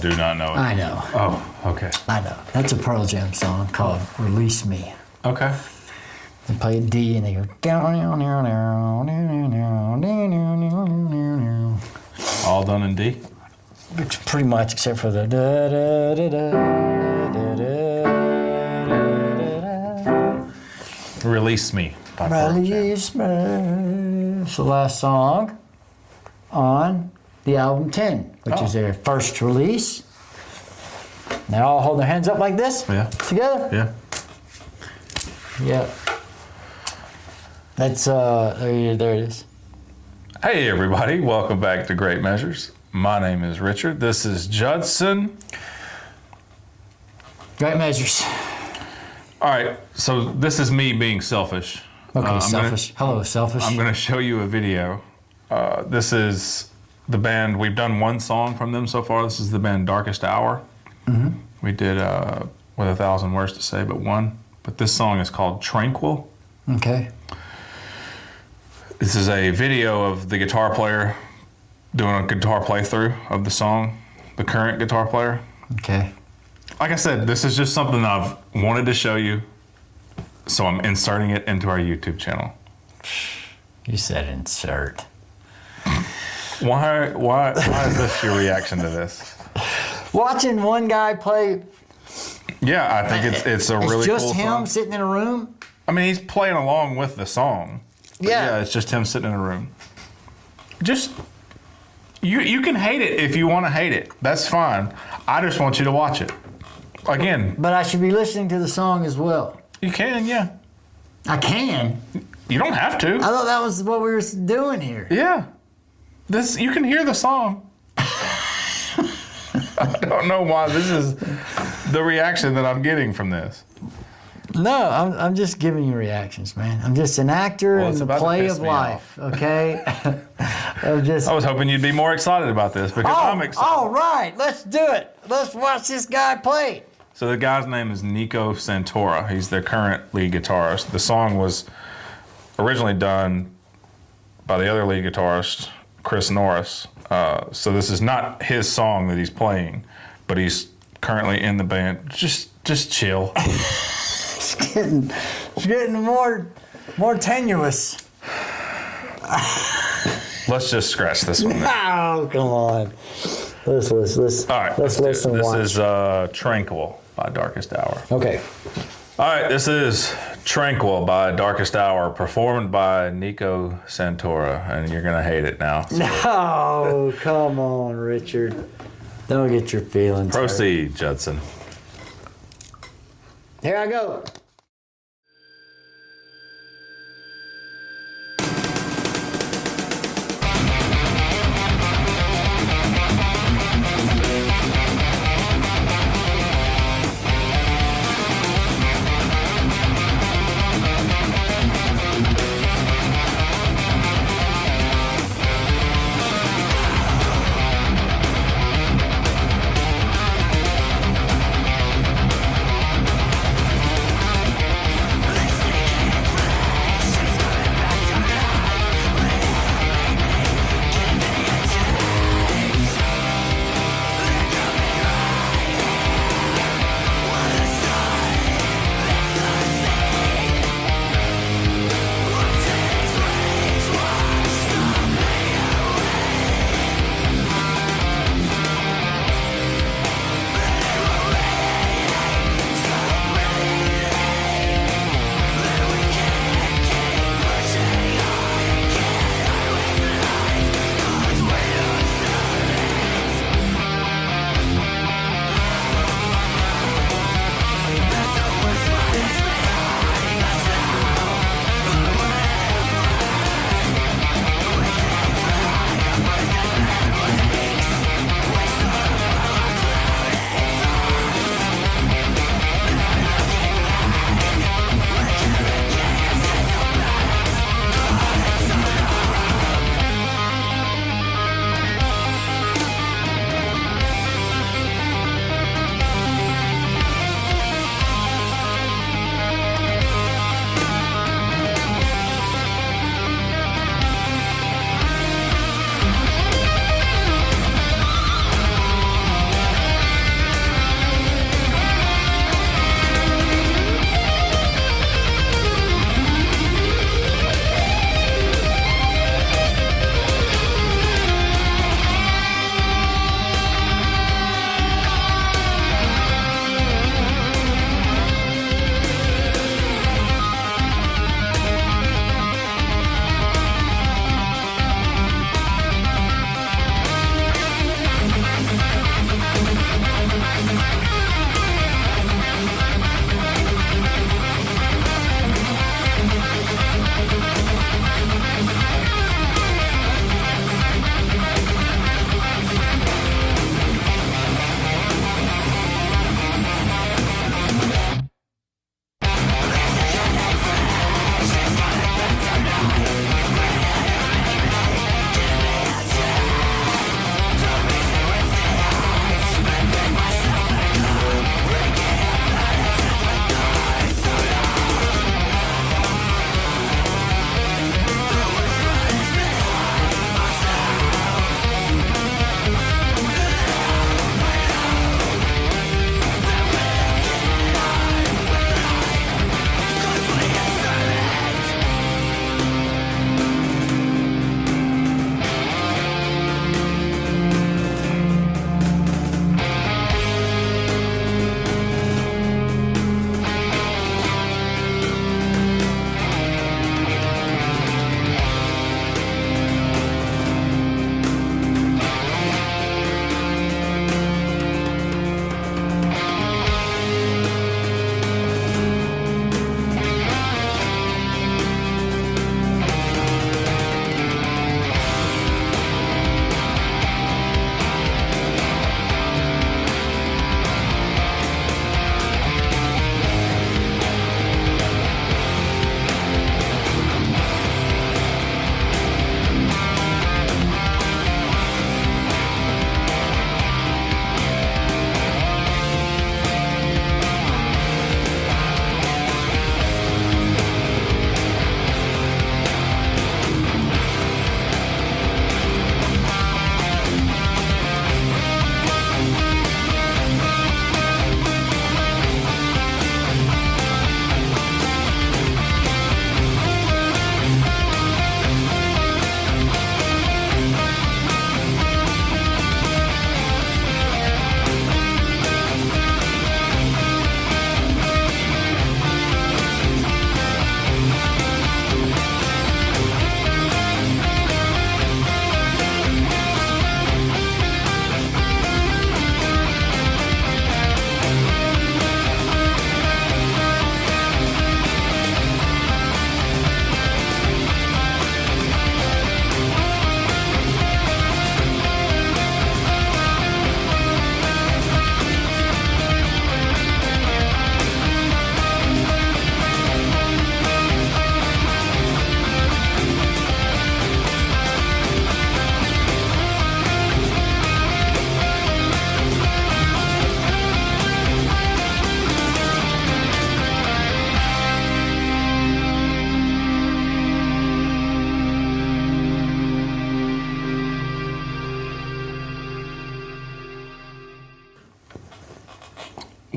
do not know it. I know. Oh, okay. I know. That's a Pearl Jam song called Release Me. Okay. They play a D and they go down, down, down, down, down, down, down. All done in D? It's pretty much except for the da da da da da da da. Release Me by Pearl Jam. Release Me. It's the last song on the album 10, which is their first release. They all hold their hands up like this. Yeah. Together. Yeah. Yeah. That's there it is. Hey everybody, welcome back to Great Measures. My name is Richard. This is Judson. Great Measures. All right, so this is me being selfish. Okay, selfish. Hello, selfish. I'm going to show you a video. This is the band. We've done one song from them so far. This is the band Darkest Hour. Mm-hmm. We did with 1,000 words to say, but one. But this song is called Tranquil. Okay. This is a video of the guitar player doing a guitar playthrough of the song, the current guitar player. Okay. Like I said, this is just something I've wanted to show you, so I'm inserting it into our YouTube channel. You said insert. Why is this your reaction to this? Watching one guy play. Yeah, I think it's a really cool song. It's just him sitting in a room? I mean, he's playing along with the song. Yeah, it's just him sitting in a room. Just, you can hate it if you want to hate it. That's fine. I just want you to watch it. Again. But I should be listening to the song as well. You can, yeah. I can? You don't have to. I thought that was what we were doing here. Yeah. You can hear the song. I don't know why this is the reaction that I'm getting from this. No, I'm just giving you reactions, man. I'm just an actor in the play of life, okay? I was hoping you'd be more excited about this because I'm excited. All right, let's do it. Let's watch this guy play. So the guy's name is Nico Santora. He's their current lead guitarist. The song was originally done by the other lead guitarist, Chris Norris. So this is not his song that he's playing, but he's currently in the band. Just chill. It's getting more tenuous. Let's just scratch this one. Oh, come on. Let's All right, let's listen. This is Tranquil by Darkest Hour. Okay. All right, this is Tranquil by Darkest Hour, performed by Nico Santora, and you're gonna hate it now. So. No, come on, Richard. Don't get your feelings hurt. Proceed, Judson. Here I go.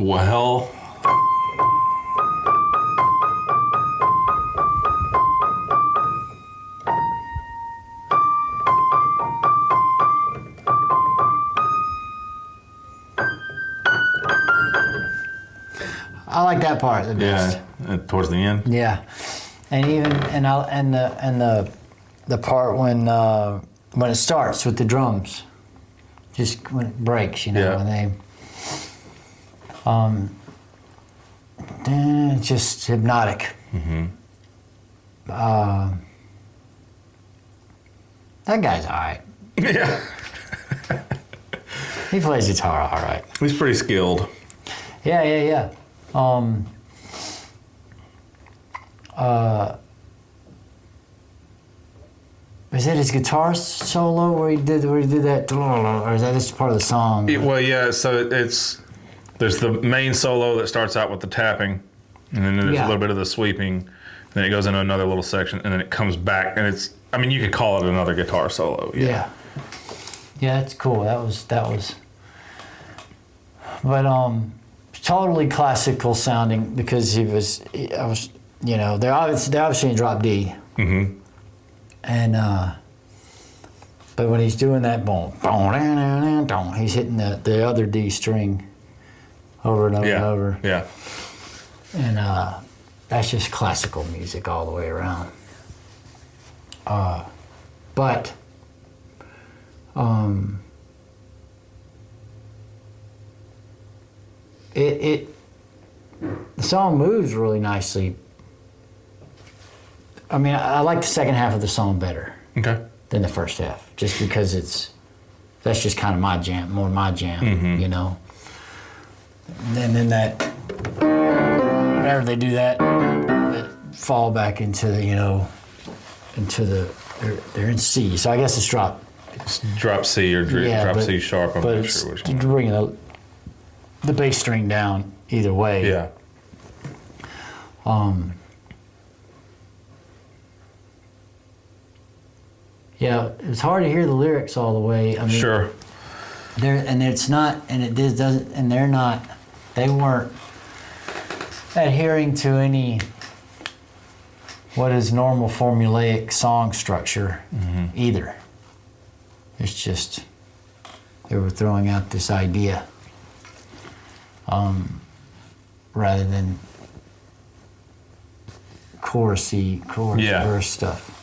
Well, I like that part the best. yeah, towards the end. Yeah, and even the part when it starts with the drums, just when it breaks, you know, Yeah. when they, it's just hypnotic. Mm-hmm. That guy's all right. Yeah, He plays guitar all right. he's pretty skilled. Yeah. Is that his guitar solo where he did that, or is that just part of the song? Well, yeah. So there's the main solo that starts out with the tapping, and then there's Yeah. a little bit of the sweeping, and then it goes into another little section, and then it comes back, and it's. I mean, you could call it another guitar solo. Yeah, that's cool. That was, but totally classical sounding because I was, you know, they're obviously in drop D. Mm-hmm. And but when he's doing that boom, he's hitting the other D string over and over and over. Yeah. And that's just classical music all the way around. But the song moves really nicely. I mean, I like the second half of the song better Okay. than the first half, just because that's just kind of my jam, Mm-hmm. you know. And then that, whenever they do that, they fall back into the, you know, they're in C, so I guess it's drop. It's drop C or drop C sharp. I'm but not it's sure which one. bringing the bass string down either way. Yeah. Yeah, it's hard to hear the lyrics all the way. I mean, Sure. they weren't adhering to any what is normal formulaic song structure either. It's just they were throwing out this idea rather than chorus Yeah. verse stuff.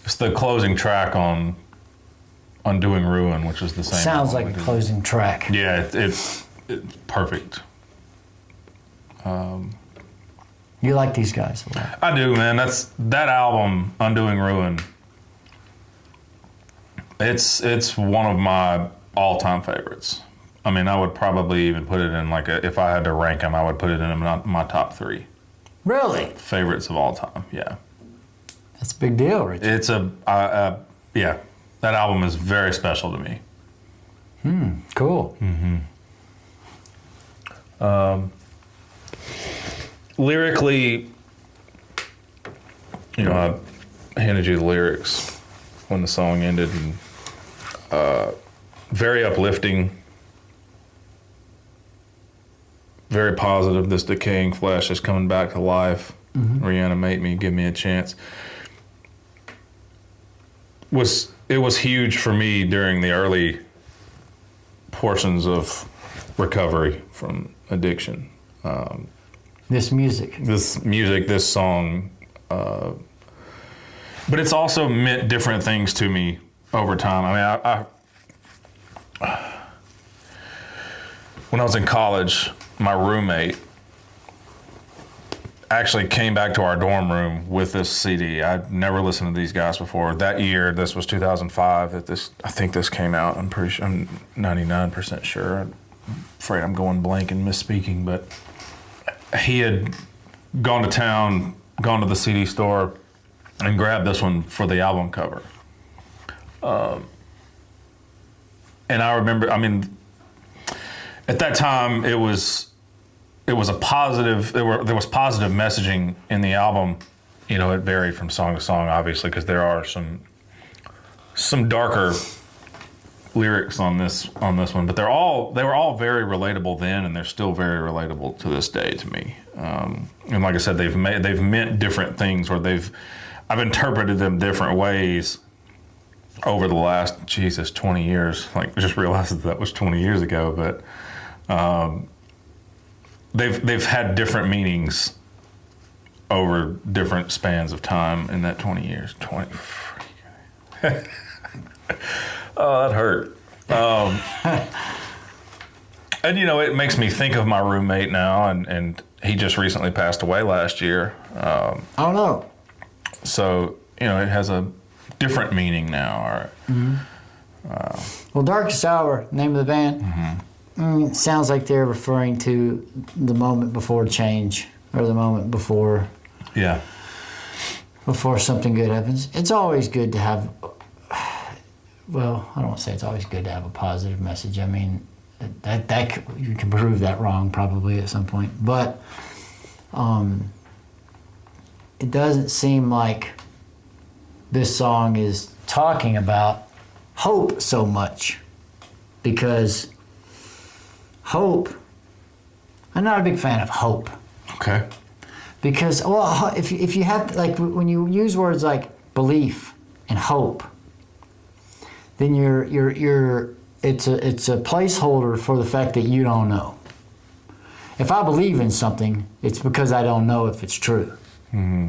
It's the closing track on Undoing Ruin, which is the same. Sounds album like we a did. closing track. Yeah, it's perfect. You like these guys a lot. I do, man. That album, Undoing Ruin. It's one of my all-time favorites. I mean, I would probably even put it in if I had to rank them, I would put it in my top 3 Really? favorites of all time. Yeah, That's a big deal, Richard. it's yeah. That album is very special to me. Cool. Lyrically, you know, I handed you the lyrics when the song ended, and very uplifting, very positive. This decaying flesh is coming back to life. Reanimate me, give me a chance. It was huge for me during the early portions of recovery from addiction. This music. This song, but it's also meant different things to me over time. I mean, when I was in college, my roommate actually came back to our dorm room with this CD. I'd never listened to these guys before. That year, this was 2005. I think this came out. I'm pretty sure. I'm 99% sure. I'm afraid I'm going blank and misspeaking, but he had gone to town, gone to the CD store, and grabbed this one for the album cover. And I remember, I mean, at that time, it was a positive. There was positive messaging in the album. You know, it varied from song to song, obviously, because there are some darker lyrics on this one, but they were all very relatable then, and they're still very relatable to this day to me. And like I said, they've meant different things, or I've interpreted them different ways over the last 20 years. Like, I just realized that was 20 years ago, but they've had different meanings over different spans of time in that 20 years. 20. Oh, that hurt. And it makes me think of my roommate now, and he just recently passed away last year. Oh no. So it has a different meaning now. Well, Darkest Hour, name of the band, sounds like they're referring to the moment before change, or the moment before something good happens. It's always good to have, well, I don't want to say it's always good to have a positive message. I mean, that you can prove that wrong probably at some point, but it doesn't seem like this song is talking about hope so much, because hope, I'm not a big fan of hope. Okay. Because, well, if you have, like, when you use words like belief and hope, then it's a placeholder for the fact that you don't know. If I believe in something, it's because I don't know if it's true. Mm-hmm.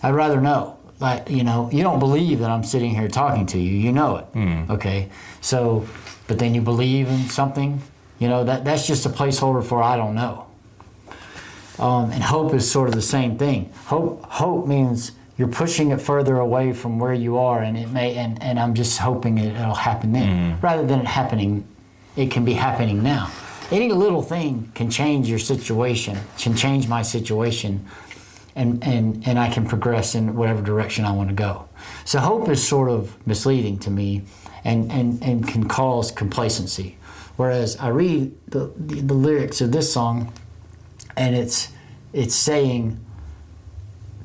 I'd rather know. Like, you don't believe that I'm sitting here talking to you. You know it. Mm. Okay. So, but then you believe in something. That's just a placeholder for I don't know. And hope is sort of the same thing. Hope means you're pushing it further away from where you are, and it may. And I'm just hoping it'll happen then, rather than it happening. It can be happening now. Any little thing can change your situation. Can change my situation. And I can progress in whatever direction I want to go. So hope is sort of misleading to me, and can cause complacency. Whereas I read the lyrics of this song, and it's saying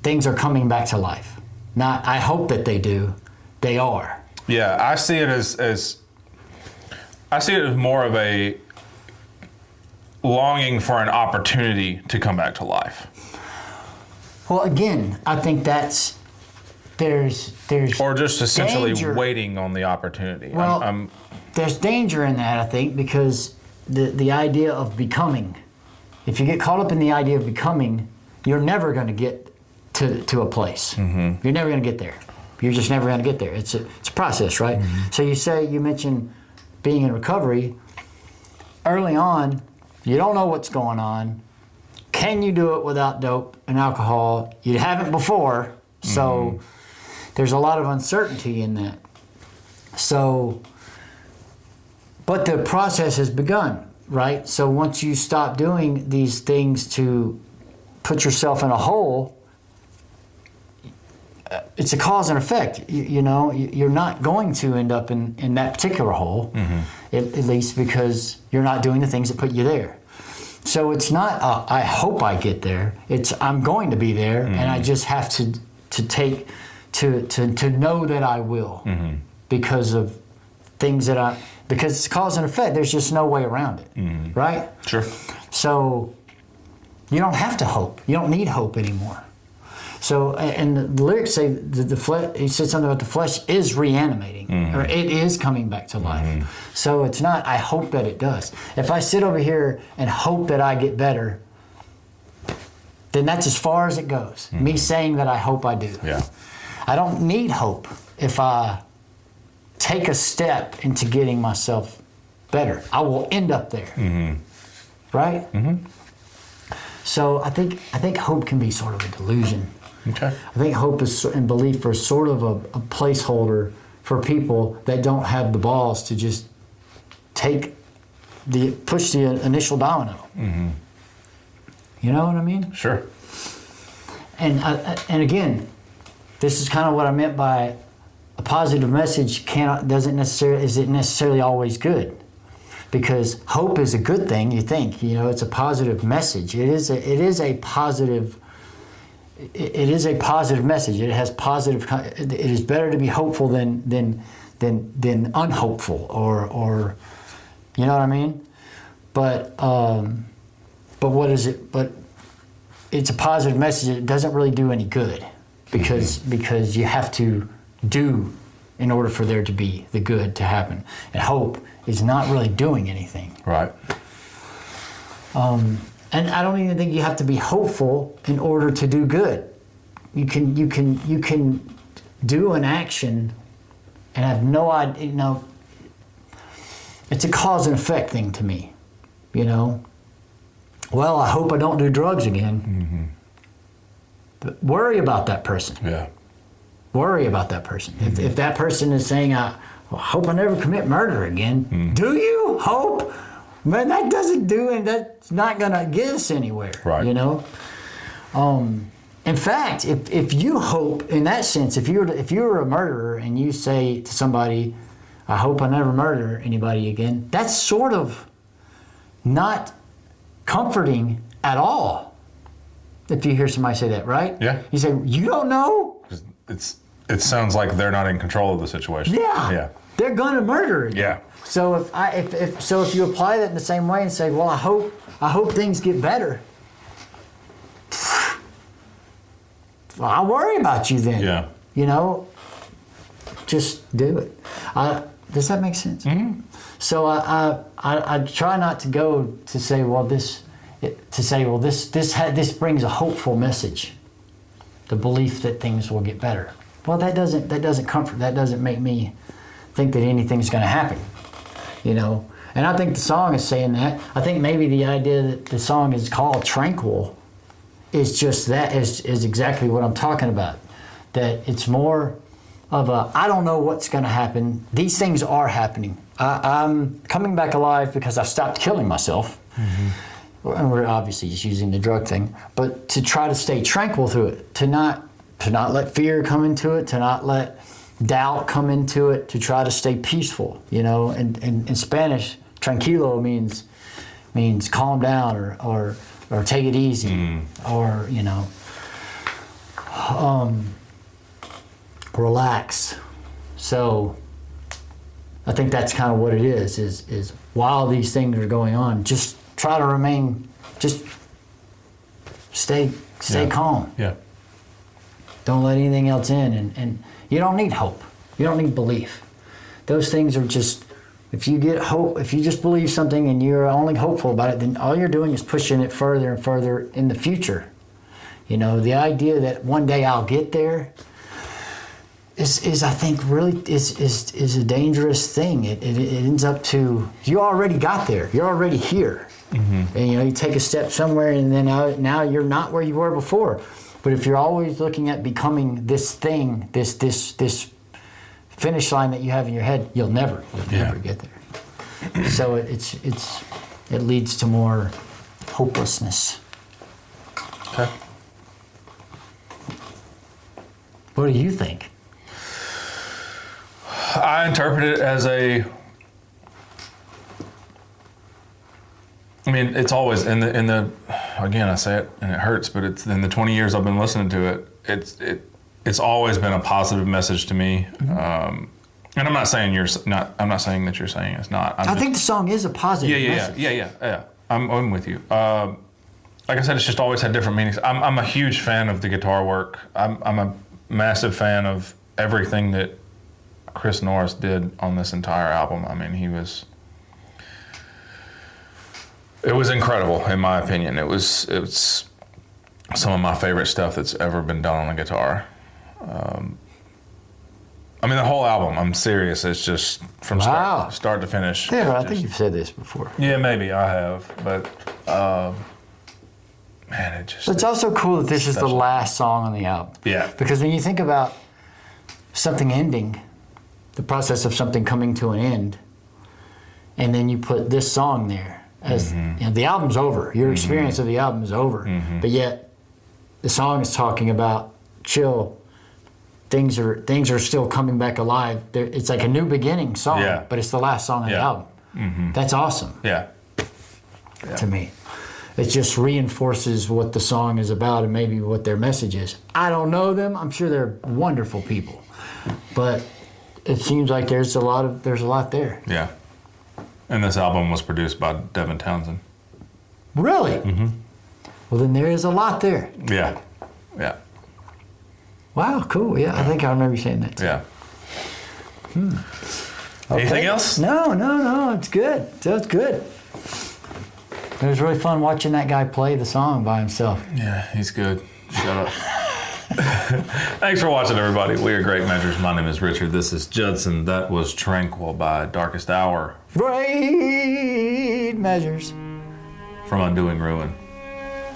things are coming back to life. Not I hope that they do, they are. Yeah, I see it as more of a longing for an opportunity to come back to life. Well, again, I think there's or just essentially danger. Waiting on the opportunity. Well, there's danger in that, I think, because the idea of becoming, if you get caught up in the idea of becoming, you're never going to get to a place. Mm-hmm. You're never going to get there. You're just never going to get there. It's a process, right? Mm-hmm. So you mentioned being in recovery. Early on, you don't know what's going on. Can you do it without dope and alcohol? You haven't before, so there's a lot of uncertainty in that. So, but the process has begun, right? So once you stop doing these things to put yourself in a hole, it's a cause and effect. You're not going to end up in that particular hole, at least because you're not doing the things that put you there. So it's not, I hope I get there. It's, I'm going to be there, and I just have to know that I will, because of things because it's cause and effect. There's just no way around it, right? Sure. So you don't have to hope. You don't need hope anymore. So, and the lyrics say that the flesh, he said something about the flesh is reanimating, or it is coming back to life. So it's not, I hope that it does. If I sit over here and hope that I get better, then that's as far as it goes. Me saying that I hope I do. Yeah. I don't need hope if I take a step into getting myself better. I will end up there. Right? So I think hope can be sort of a delusion. Okay. I think hope and belief are sort of a placeholder for people that don't have the balls to just push the initial domino. You know what I mean? Sure. And again, this is kind of what I meant by a positive message isn't necessarily always good. Because hope is a good thing, you think. It's a positive message. It is a positive message. It has positive. It is better to be hopeful than than unhopeful or you know what I mean? But what is it? But it's a positive message. It doesn't really do any good because you have to do in order for there to be the good to happen. And hope is not really doing anything. Right. And I don't even think you have to be hopeful in order to do good. You can do an action and have no idea. You know, it's a cause and effect thing to me. You know. Well, I hope I don't do drugs again. Mm-hmm. But worry about that person. Yeah. Worry about that person. If that person is saying, I hope I never commit murder again, do you hope? Man, that doesn't do it. That's not going to get us anywhere. Right. You know? In fact, if you hope, in that sense, if you were a murderer and you say to somebody, I hope I never murder anybody again, that's sort of not comforting at all. If you hear somebody say that, right? Yeah. You say, you don't know? It sounds like they're not in control of the situation. Yeah. Yeah. They're going to murder again. Yeah. So if you apply that in the same way and say, well, I hope things get better. Well, I'll worry about you then. Yeah. You know, just do it. Does that make sense? Mm-hmm. So I try not to go to say, well, this brings a hopeful message, the belief that things will get better. Well, that doesn't comfort. That doesn't make me think that anything's going to happen. You know, and I think the song is saying that. I think maybe the idea that the song is called Tranquil is just that, is exactly what I'm talking about. That it's more of a, I don't know what's going to happen. These things are happening. I'm coming back alive because I've stopped killing myself. Mm-hmm. And we're obviously just using the drug thing. But to try to stay tranquil through it, to not let fear come into it, to not let doubt come into it, to try to stay peaceful, you know. And in Spanish, tranquilo means calm down or take it easy, or, you know, relax. So I think that's kind of what it is while these things are going on, just try to remain, just stay calm. Yeah. Don't let anything else in, and you don't need hope. You don't need belief. Those things are just, if you get hope, if you just believe something and you're only hopeful about it, then all you're doing is pushing it further and further in the future. You know, the idea that one day I'll get there is I think really is a dangerous thing. It ends up to, you already got there. You're already here. Mm-hmm. And you know, you take a step somewhere and then now you're not where you were before. But if you're always looking at becoming this thing, this finish line that you have in your head, you'll never get there. So it leads to more hopelessness. Okay. What do you think? I interpret it as I mean, it's always in the again, I say it and it hurts, but it's in the 20 years I've been listening to it, it's always been a positive message to me. Mm-hmm. And I'm not saying I'm not saying that you're saying it's not. I think the song is a positive message. Yeah. I'm with you. Like I said, it's just always had different meanings. I'm a huge fan of the guitar work. I'm a massive fan of everything that Chris Norris did on this entire album. I mean, it was incredible in my opinion. It was some of my favorite stuff that's ever been done on a guitar. I mean, the whole album, I'm serious. It's just from start to finish. Yeah, I think you've said this before. Yeah, maybe I have, but man, it just... It's also cool that this is the last song on the album. Yeah. Because when you think about something ending, the process of something coming to an end, and then you put this song there, as you know, the album's over. Your experience of the album is over. Mm-hmm. But yet, the song is talking about chill. Things are still coming back alive. It's like a new beginning song, but it's the last song on the album. Mm-hmm. That's awesome. Yeah. To me. It just reinforces what the song is about and maybe what their message is. I don't know them. I'm sure they're wonderful people. But it seems like there's a lot there. Yeah. And this album was produced by Devin Townsend. Really? Mm-hmm. Well, then there is a lot there. Yeah. Yeah. Wow, cool. Yeah, I think I remember you saying that too. Yeah. Okay. Anything else? No. It's good. That's good. It was really fun watching that guy play the song by himself. Yeah, he's good. Shut up. Thanks for watching, everybody. We are Great Measures. My name is Richard. This is Judson. That was Tranquil by Darkest Hour. Great measures. From Undoing Ruin.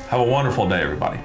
Have a wonderful day, everybody.